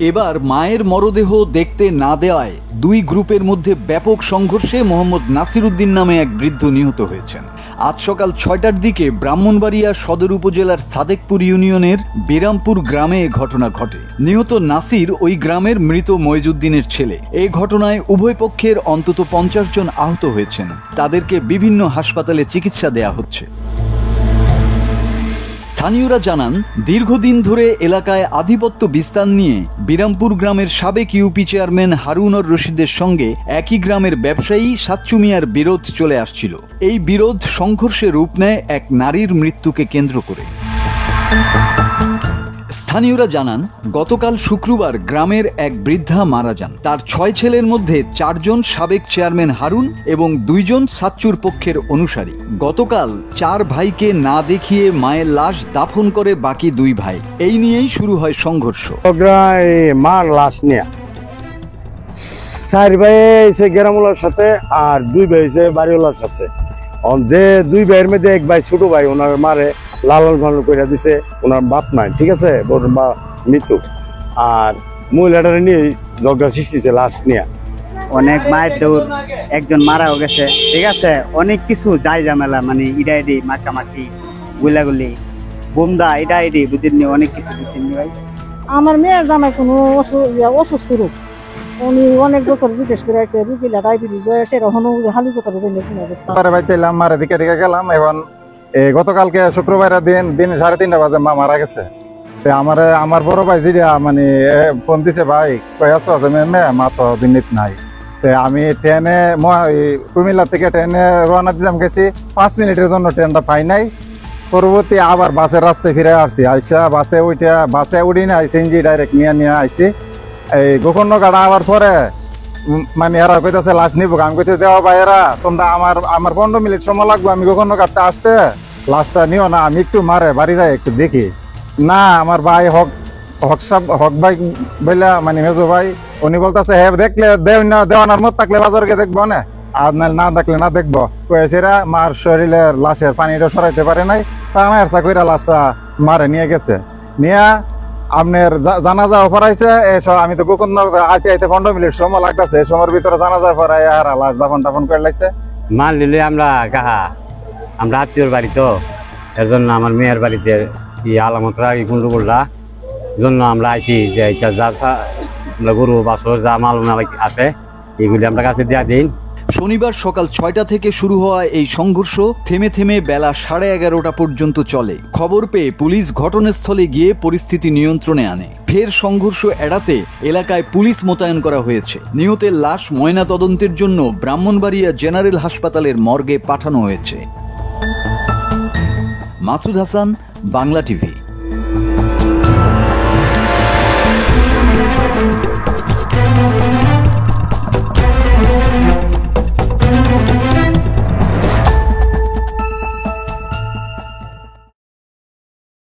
এবার মায়ের মরদেহ দেখতে না দেওয়ায় দুই গ্রুপের মধ্যে ব্যাপক সংঘর্ষে মোহাম্মদ নাসির উদ্দিন নামে এক বৃদ্ধ নিহত হয়েছেন। আজ সকাল ৬টার দিকে ব্রাহ্মণবাড়িয়া সদর উপজেলার সাদেকপুর ইউনিয়নের বিরামপুর গ্রামে এ ঘটনা ঘটে। নিহত নাসির ওই গ্রামের মৃত মইজউদ্দিনের ছেলে। এই ঘটনায় উভয় পক্ষের অন্তত ৫০ জন আহত হয়েছেন। তাদেরকে বিভিন্ন হাসপাতালে চিকিৎসা দেয়া হচ্ছে। স্থানীয়রা জানান, দীর্ঘদিন ধরে এলাকায় আধিপত্য বিস্তার নিয়ে বিরামপুর গ্রামের সাবেক ইউপি চেয়ারম্যান হারুনুর রশিদের সঙ্গে একই গ্রামের ব্যবসায়ী সাচ্চু মিয়ার বিরোধ চলে আসছিল। এই বিরোধ সংঘর্ষে রূপ নেয় এক নারীর মৃত্যুকে কেন্দ্র করে। স্থানীয়রা জানান, গতকাল শুক্রবার গ্রামের এক বৃদ্ধা মারা যান। তার ৬ ছেলের মধ্যে ৪ জন সাবেক চেয়ারম্যান হারুন এবং ২ জন সাচ্চুর পক্ষের অনুসারী। গতকাল ৪ ভাইকে না দেখিয়ে মায়ের লাশ দাফন করে বাকি ২ ভাই। এই নিয়েই শুরু হয় সংঘর্ষ। মার লাশ নিয়ে ৪ ভাই এসে গ্রামওয়ালার সাথে আর ২ ভাই এসে বাড়িওয়ালার সাথে। যে ২ ভাইয়ের মধ্যে এক ভাই ছোট ভাই ওনার মারে লালন পালন করে দিছে, ওনার বাপ নাই, ঠিক আছে, বা মৃত্যু। আর মহিলাটার নিয়ে ঝগড়া সৃষ্টি হয়েছে লাশ নিয়ে। অনেক মায়ের দৌড়, একজন মারাও গেছে, ঠিক আছে, অনেক কিছু যাই ঝামেলা, মানে ইডাইডি মাখামাখি গুলাগুলি বোমদা ইডাইডি বুঝিনি, অনেক কিছু বুঝিনি ভাই। আমার মেয়ের জামাই কোনো অসুস্থ রোগ, উনি অনেক বছর বিদেশ করে আছে, রুগীলা ডায়াবেটিস হয়েছে, এখনো হালি কথা মারা দিকে টিকে গেলাম। এখন গতকালকে শুক্রবার দিন 3:30 বাজে মা মারা গেছে। আমার বড় ভাই যেটা মানে ফোন দিছে, ভাই কই আছো? মা তো দিনিত নাই। আমি ট্রেনে কুমিল্লা থেকে ট্রেনে রওনা দিলাম, গেছি 5 মিনিটের জন্য ট্রেনটা পাই নাই। পরবর্তী আবার বাসের রাস্তায় ফিরে আসছি, আইসা বাসে উঠি না, সিএনজি ডাইরেক্ট নিয়ে আইসি। এই গোকর্ণঘাট আবার পরে মানে এরা কইতেছে লাশ নিব, আমি কইতে দেওয়া ভাই এরা তোমরা আমার 15 মিনিট সময় লাগবে আমি গোকর্ণঘাটতে আসতে, লাশটা নিও না, আমি একটু মারে বাড়ি যাই একটু দেখি। না, আমার ভাই হক ভাই বললা মানে মেজো ভাই, উনি বলতেছে হ্যাঁ দেখলে দেওয়ানার মত থাকলে বাজারকে দেখবো না, আর না দেখলে না দেখবো। কয়েছেরা মার শরীরের লাশের পানিটা সরাইতে পারে নাই, টানা কইরা লাশটা মারে নিয়ে গেছে। নিয়ে আপনার জানাজা পড়াইছে। আমি তো গোকর্ণঘাট আইতে 15 মিনিট সময় লাগতেছে, এই সময়ের ভিতরে জানাজা পড়াই আর লাশ দাফন করে লাগছে। মান নিলে আমরা আত্মীয়র বাড়ি, তো এর জন্য আমার মেয়ের বাড়িতে আলামতরা গন্ডগোলটা জন্য আমরা আইছি যে যা গরু বাছর যা মাল আছে এগুলি আমরা কাছে দেওয়া দিন। শনিবার সকাল ৬টা থেকে শুরু হওয়া এই সংঘর্ষ থেমে থেমে বেলা 11:30 পর্যন্ত চলে। খবর পেয়ে পুলিশ ঘটনাস্থলে গিয়ে পরিস্থিতি নিয়ন্ত্রণে আনে। ফের সংঘর্ষ এড়াতে এলাকায় পুলিশ মোতায়েন করা হয়েছে। নিহতের লাশ ময়না তদন্তের জন্য ব্রাহ্মণবাড়িয়া জেনারেল হাসপাতালের মর্গে পাঠানো হয়েছে। মাসুদ হাসান, বাংলা টিভি।